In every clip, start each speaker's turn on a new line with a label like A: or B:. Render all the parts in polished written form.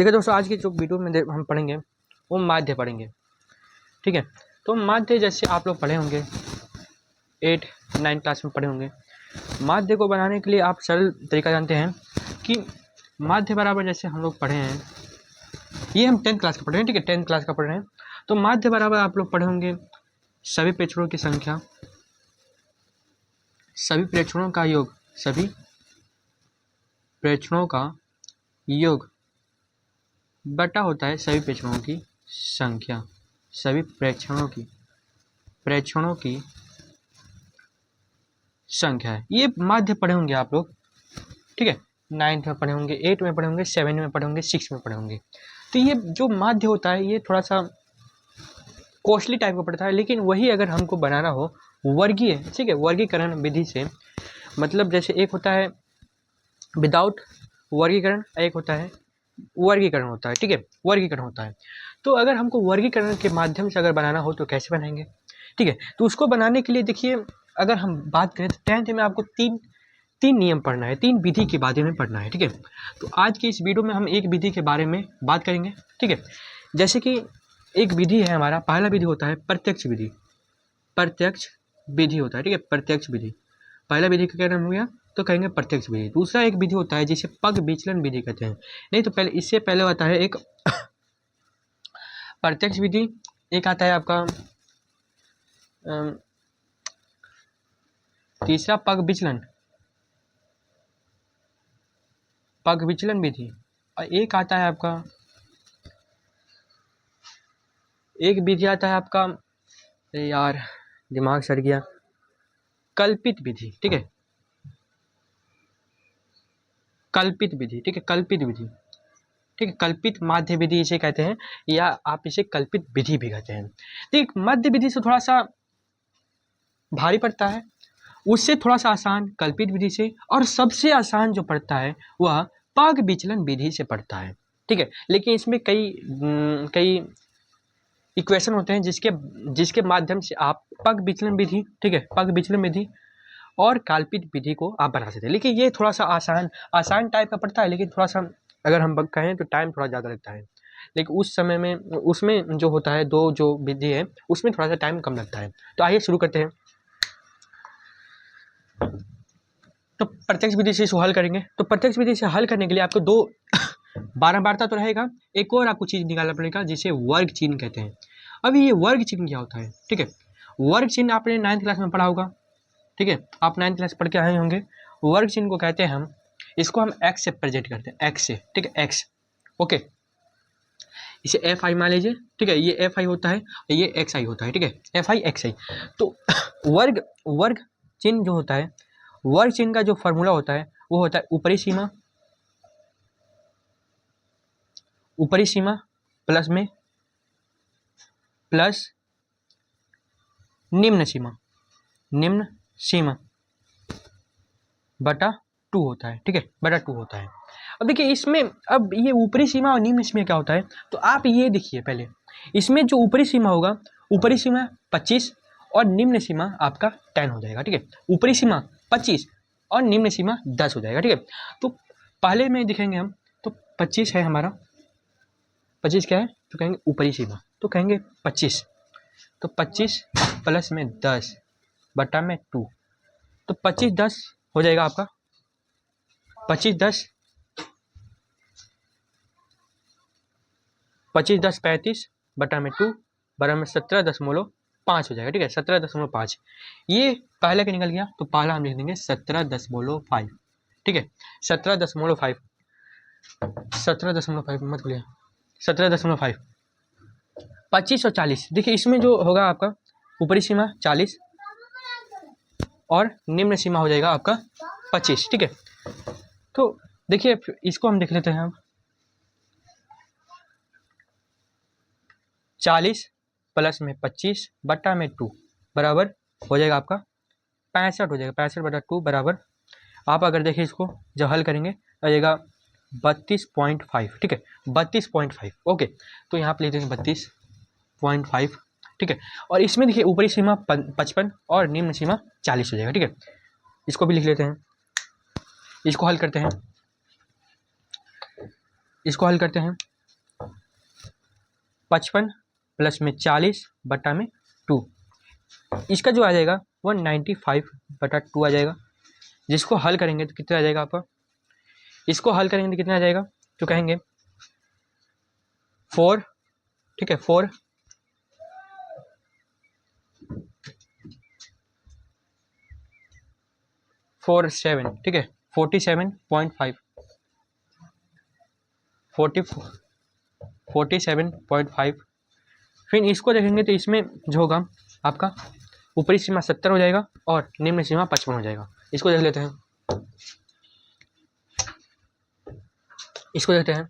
A: देखिए दोस्तों, आज की जो वीडियो में हम पढ़ेंगे वो माध्य पढ़ेंगे। ठीक है, तो माध्य जैसे आप लोग पढ़े होंगे 8-9 क्लास में पढ़े होंगे। माध्य को बनाने के लिए आप सरल तरीका जानते हैं कि माध्य बराबर, जैसे हम लोग पढ़े हैं, ये हम 10th क्लास का पढ़ रहे हैं। ठीक है, 10th क्लास का पढ़ रहे हैं। तो माध्य बराबर आप लोग पढ़े होंगे सभी प्रेक्षणों की संख्या, सभी प्रेक्षणों का योग, सभी प्रेक्षणों का योग बटा होता है सभी प्रेक्षणों की संख्या, सभी प्रेक्षणों की संख्या है। ये माध्य पढ़े होंगे आप लोग। ठीक है, 9th में पढ़े होंगे, 8 में पढ़े होंगे, 7 में पढ़े होंगे, 6 में पढ़े होंगे। तो ये जो माध्य होता है ये थोड़ा सा कॉस्टली टाइप का पड़ता है, लेकिन वही अगर हमको बनाना हो वर्गीय, ठीक है, वर्गीकरण विधि से, मतलब जैसे एक होता है विदाउट वर्गीकरण, एक होता है वर्गीकरण होता है। ठीक है, वर्गीकरण होता है। तो अगर हमको वर्गीकरण के माध्यम से अगर बनाना हो तो कैसे बनाएंगे? ठीक है, तो उसको बनाने के लिए देखिए, अगर हम बात करें तो 10th में आपको तीन नियम पढ़ना है, 3 विधि के बारे में पढ़ना है। ठीक है, तो आज की इस वीडियो में हम एक विधि के बारे में बात करेंगे। ठीक है, जैसे कि एक विधि है हमारा, पहला विधि होता है प्रत्यक्ष विधि। प्रत्यक्ष विधि होता है। ठीक है, प्रत्यक्ष विधि पहला विधि का क्या नाम हो गया, तो कहेंगे प्रत्यक्ष विधि। दूसरा एक विधि होता है जिसे पग विचलन विधि कहते हैं। नहीं तो पहले, इससे पहले आता है एक प्रत्यक्ष विधि, एक आता है आपका तीसरा पग विचलन विधि, और एक आता है आपका, एक विधि आता है आपका, यार दिमाग सड़ गया, कल्पित विधि। ठीक है, कल्पित विधि। ठीक है, कल्पित विधि। ठीक है, कल्पित माध्य विधि इसे कहते हैं, या आप इसे कल्पित विधि भी कहते हैं। ठीक, मध्य विधि से थोड़ा सा भारी पड़ता है, उससे थोड़ा सा आसान कल्पित विधि से, और सबसे आसान जो पड़ता है वह पग विचलन विधि से पड़ता है। ठीक है, लेकिन इसमें कई इक्वेशन होते हैं जिसके माध्यम से आप पग विचलन विधि, ठीक है, पग विचलन विधि और कल्पित विधि को आप बना सकते हैं। लेकिन ये थोड़ा सा आसान टाइप का पड़ता है, लेकिन थोड़ा सा अगर हम कहें तो टाइम थोड़ा ज़्यादा लगता है। लेकिन उस समय में उसमें जो होता है, दो जो विधि है उसमें थोड़ा सा टाइम कम लगता है। तो आइए शुरू करते हैं। तो प्रत्यक्ष विधि से इसको हल करेंगे। तो प्रत्यक्ष विधि से हल करने के लिए आपको दो बारंबारता तो रहेगा, एक और आपको चीज़ निकालना पड़ेगा जिसे वर्ग चिन्ह कहते हैं। अभी ये वर्ग चिन्ह क्या होता है? ठीक है, वर्ग चिन्ह आपने 9th क्लास में पढ़ा होगा। ठीक है, आप 9th क्लास पढ़ के आए होंगे। वर्ग चिन्ह को कहते हैं इसको हम एक्स से प्रेजेंट करते हैं, एक्स से। ठीक है, एक्स, ओके, इसे एफ आई मान लीजिए। ठीक है, ये एफ आई होता है, ये एक्स आई होता है। ठीक है, एफ आई एक्स आई। तो वर्ग चिन्ह जो होता है, वर्ग चिन्ह का जो फॉर्मूला होता है वो होता है ऊपरी सीमा प्लस निम्न सीमा बटा 2 होता है। ठीक है, बटा 2 होता है। अब देखिए इसमें, अब ये ऊपरी सीमा और निम्न सीमा क्या होता है, तो आप ये देखिए पहले, इसमें जो ऊपरी सीमा होगा, ऊपरी सीमा 25 और निम्न सीमा आपका 10 हो जाएगा। ठीक है, ऊपरी सीमा 25 और निम्न सीमा 10 हो जाएगा। ठीक है, तो पहले में दिखेंगे हम, तो 25 है हमारा, 25 क्या है, तो कहेंगे ऊपरी सीमा, तो कहेंगे 25, तो 25 प्लस में 10 बटा में 2, तो 25-10 हो जाएगा आपका, 25-10 35 बटा में 2 बराबर में 17.5 हो जाएगा। ठीक है, 17.5 ये पहले का निकल गया, तो पहला हम लिख देंगे 17.5। ठीक है, 17.5 मत भूलिए, 17.5 25 और 40। देखिए इसमें जो होगा आपका ऊपरी सीमा 40 और निम्न सीमा हो जाएगा आपका 25। ठीक है, तो देखिए इसको हम देख लेते हैं। हम 40 प्लस में 25 बटा में 2 बराबर हो जाएगा आपका 65 हो जाएगा, 65 बटा 2 बराबर, आप अगर देखिए इसको जब हल करेंगे आ जाएगा 32.5। ठीक है, 32.5, ओके, तो यहाँ पे लिख देंगे 32.5। ठीक है, और इसमें देखिए ऊपरी सीमा 55 और निम्न सीमा 40 हो जाएगा। ठीक है, इसको भी लिख लेते हैं, इसको हल करते हैं, 55 प्लस में 40 बटा में 2, इसका जो आ जाएगा 195 बटा 2 आ जाएगा, जिसको हल करेंगे तो कितना आ जाएगा आपका, इसको हल करेंगे तो कितना आ जाएगा, तो कहेंगे 4, ठीक है 4 4 7, ठीक है 47.5 47.5। फिर इसको देखेंगे तो इसमें जो होगा आपका ऊपरी सीमा 70 हो जाएगा और निम्न सीमा 55 हो जाएगा। इसको देख लेते हैं, इसको देखते हैं,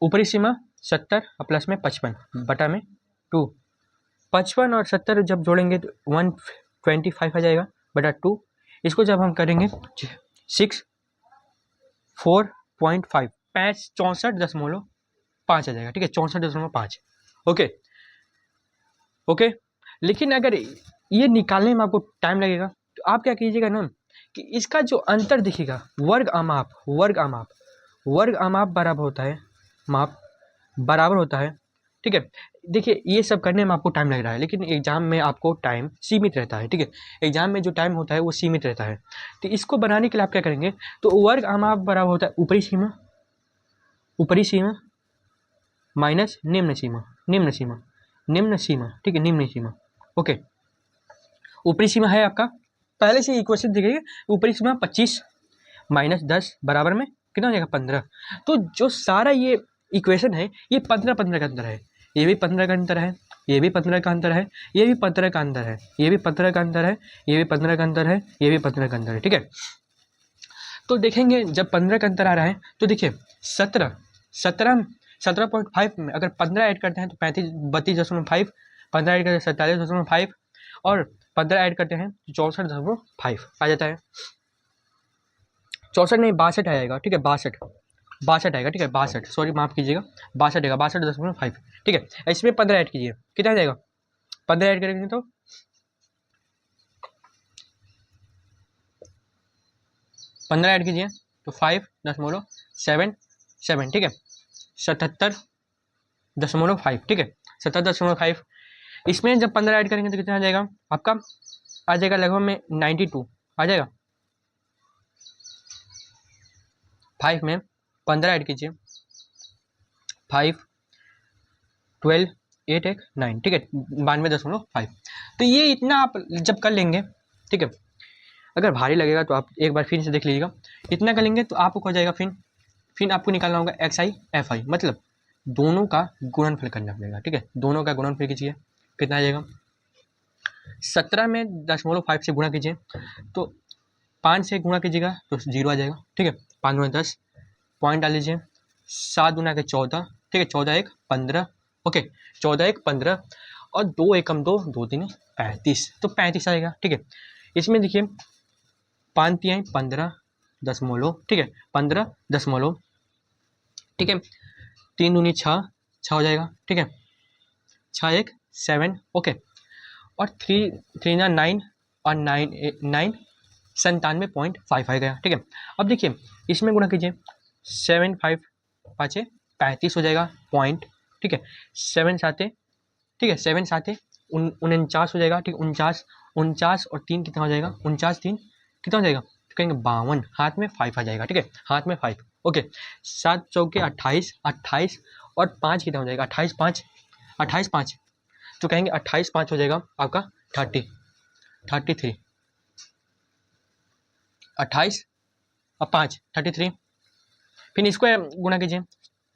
A: ऊपरी सीमा 70 और प्लस में 55 बटा में 2, 55 और 70 जब जोड़ेंगे तो 125 आ जाएगा बटा 2, इसको जब हम करेंगे 64.5 64.5 आ जाएगा, ठीक है 64.5। ओके ओके, लेकिन अगर ये निकालने में आपको टाइम लगेगा तो आप क्या कीजिएगा ना कि इसका जो अंतर दिखेगा वर्ग अमाप बराबर होता है, माप बराबर होता है, ठीक है। देखिए ये सब करने में आपको टाइम लग रहा है, लेकिन एग्जाम में आपको टाइम सीमित रहता है, ठीक है। एग्जाम में जो टाइम होता है वो सीमित रहता है, तो इसको बनाने के लिए आप क्या करेंगे, तो वर्ग अमाप बराबर होता है ऊपरी सीमा माइनस निम्न सीमा, ठीक है निम्न सीमा। ओके, ऊपरी सीमा है आपका, पहले से इक्वेशन देखिए, ऊपरी सीमा 25 माइनस 10 बराबर में कितना हो जाएगा 15। तो जो सारा ये इक्वेशन है ये 15 का अंतर है, ये भी 15 का अंतर है, ये भी 15 का अंतर है, ये भी 15 का अंतर है, ये भी 15 का अंतर है, ये भी 15 का अंतर है, ये भी 15 का अंतर है, ठीक है। तो देखेंगे जब 15 का अंतर आ रहा है तो देखिए 17.5 में अगर 15 ऐड करते हैं तो 32.5, 15 ऐड करते हैं 47.5 और 15 ऐड करते हैं तो 64.5 आ जाता है। 64 नहीं 62 आएगा, ठीक है 62 आएगा, ठीक है 62, सॉरी माफ़ कीजिएगा 62 आएगा, 62.5, ठीक है। इसमें 15 ऐड कीजिए, कितना आ जाएगा, 15 ऐड करेंगे तो 15 ऐड कीजिए तो 5.77, ठीक है 77.5, ठीक है 77.5। इसमें जब 15 ऐड करेंगे तो कितना आ जाएगा आपका, आ जाएगा लगभग में 92 आ जाएगा। 5 में 15 ऐड कीजिए, 5 12 8 1 9, ठीक है 92.5। तो ये इतना आप जब कर लेंगे, ठीक है, अगर भारी लगेगा तो आप एक बार फिर से देख लीजिएगा, इतना कर लेंगे तो आपको हो जाएगा। फिर आपको निकालना होगा XI FI, मतलब दोनों का गुणनफल करना पड़ेगा, ठीक है। दोनों का गुणनफल कीजिए, कितना आ जाएगा, 17 में 0.5 से गुणा कीजिए तो 5 से गुणा कीजिएगा तो 0 आ जाएगा, ठीक है 5 गुणा 10, पॉइंट डाल लीजिए, 7 गुना के 14, ठीक है 14 1 15, ओके 14 1 15 और 2 1 2 2 3 35, तो 35 आएगा, ठीक है। इसमें देखिए 5 3 15 दशमलव, ठीक है 15 दशमलव, ठीक है 3 दूनी 6 हो जाएगा, ठीक है 6 1 7, ओके और 3 3 9 और 9 9 97.5 आ गया, ठीक है। अब देखिए इसमें गुणा कीजिए, 7 5 5 35 हो जाएगा पॉइंट, ठीक है 7 7, ठीक है 7 7 49 हो जाएगा, ठीक 49 और 3 कितना हो जाएगा, 49 3 कितना हो जाएगा, तो कहेंगे 52, हाथ में 5 आ जाएगा, ठीक है हाथ में 5, ओके 7 चौके 28 28 और 5 कितना हो जाएगा, 28 5 28 5, तो कहेंगे 28 5 हो जाएगा आपका 33, 28 और 5 33। फिर इसको गुणा कीजिए,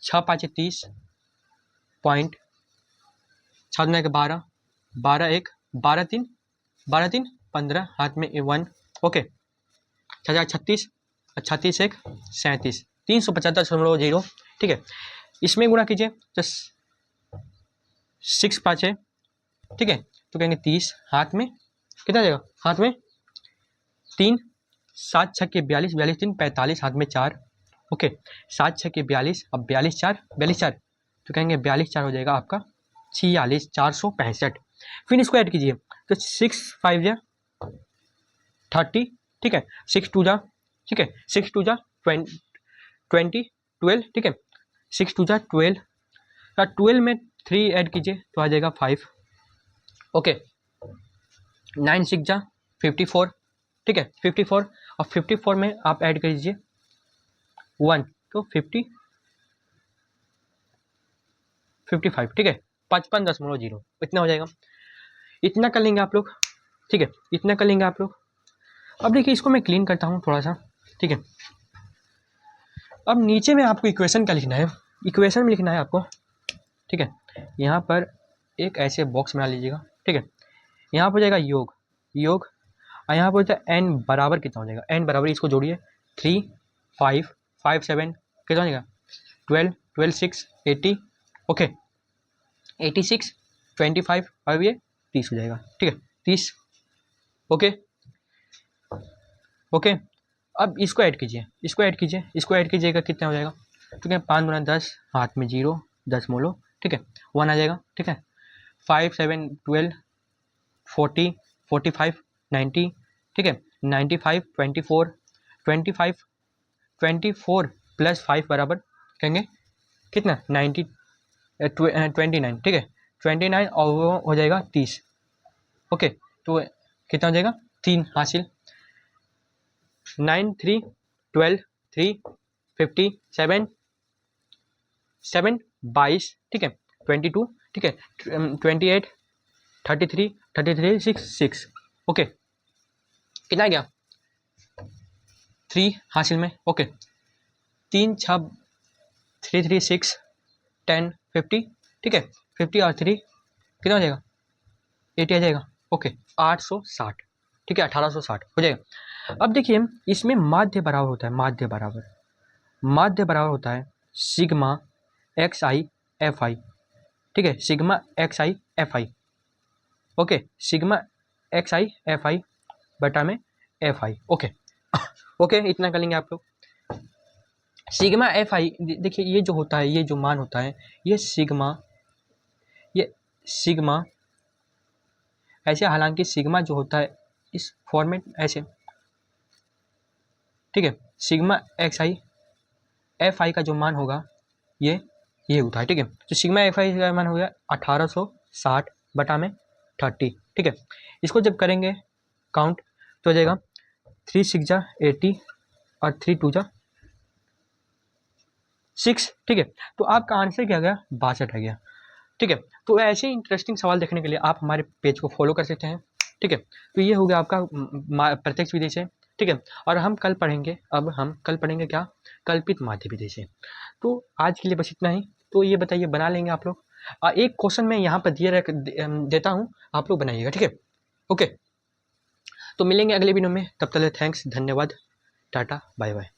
A: 6 5 30 पॉइंट, 6 दूना के 12 12 1 12 3 15, हाथ में 1, ओके 36 36 1 37 375.0, ठीक है। इसमें गुणा कीजिए तो 6 5 है, ठीक है तो कहेंगे 30, हाथ में कितना जाएगा, हाथ में 3, 7 6 के 42 42 3 45, हाथ में 4, ओके 7 6 के 42 अब 42 4 तो कहेंगे 42 4 हो जाएगा आपका 46 465। फिर इसको ऐड कीजिए तो 6 5 जा 30, ठीक है 6 2 जा, ठीक है 6 2 जा 20 12, ठीक है 6 2 जा 12 तो 12 में 3 ऐड कीजिए तो आ जाएगा 5। ओके, 9 6 जा 54, ठीक है 54, और 54 में आप ऐड कर दीजिए 1 तो 55, ठीक है 55.0 इतना हो जाएगा। इतना कर लेंगे आप लोग, ठीक है इतना कर लेंगे आप लोग। अब देखिए इसको मैं क्लीन करता हूँ थोड़ा सा, ठीक है। अब नीचे में आपको इक्वेशन क्या लिखना है, इक्वेशन में लिखना है आपको, ठीक है। यहाँ पर एक ऐसे बॉक्स बना लीजिएगा, ठीक है। यहाँ पर हो जाएगा योग योग, और यहाँ पर हो जाएगा n बराबर कितना हो जाएगा, n बराबर इसको जोड़िए 3 5 5 7 कितना हो जाएगा 12 12 6 80, ओके 86 25 और ये 30 हो जाएगा, ठीक है 30, ओके ओके। अब इसको ऐड कीजिए, इसको ऐड कीजिए, इसको ऐड कीजिएगा कितना हो जाएगा, ठीक है 5 गुना 10, हाथ में 0 10 मोलो, ठीक है 1 आ जाएगा, ठीक है 5 7 12 40 45 90, ठीक है 95 24 25 24 प्लस 5 बराबर कहेंगे कितना 90 29, ठीक है 29 और वो हो जाएगा 30, ओके। तो कितना हो जाएगा 3 हासिल, 9 3 12 3 50 7 7 22, ठीक है 22, ठीक है 28 33 33 6 6, ओके कितना गया 3 हासिल में, ओके 3 6 3 3 6 10 50, ठीक है 50 और 3 कितना हो जाएगा 80 आ जाएगा, ओके 860, ठीक है 1860 हो जाएगा। अब देखिए इसमें माध्य बराबर होता है, माध्य बराबर होता है sigma x I F I, ठीक है sigma x I F I, okay sigma x I F I बटा में एफ आई, ओके ओके इतना कर लेंगे आप लोग। सिग्मा एफ आई देखिए ये जो होता है, ये जो मान होता है ये सिग्मा ऐसे, हालांकि सिग्मा जो होता है इस फॉर्मेट ऐसे, ठीक है sigma x I F I का जो मान होगा ये होता है, ठीक है। तो सिग्मा एफ आई का मान हो गया 1860 बटा में 30, ठीक है। इसको जब करेंगे काउंट तो हो जाएगा 3 6 जा 80 और 3 2 जा 6, ठीक है। तो आपका आंसर क्या गया 62 आ गया, ठीक है। तो ऐसे इंटरेस्टिंग सवाल देखने के लिए आप हमारे पेज को फॉलो कर सकते हैं, ठीक है। तो ये हो गया आपका प्रत्यक्ष विधि से, ठीक है। और हम कल पढ़ेंगे क्या, कल्पित माध्य विधि से। तो आज के लिए बस इतना ही। तो ये बताइए बना लेंगे आप लोग, एक क्वेश्चन मैं यहाँ पर देता हूँ, आप लोग बनाइएगा, ठीक है ओके। तो मिलेंगे अगले वीडियो में, तब तक थैंक्स, धन्यवाद, टाटा बाय बाय।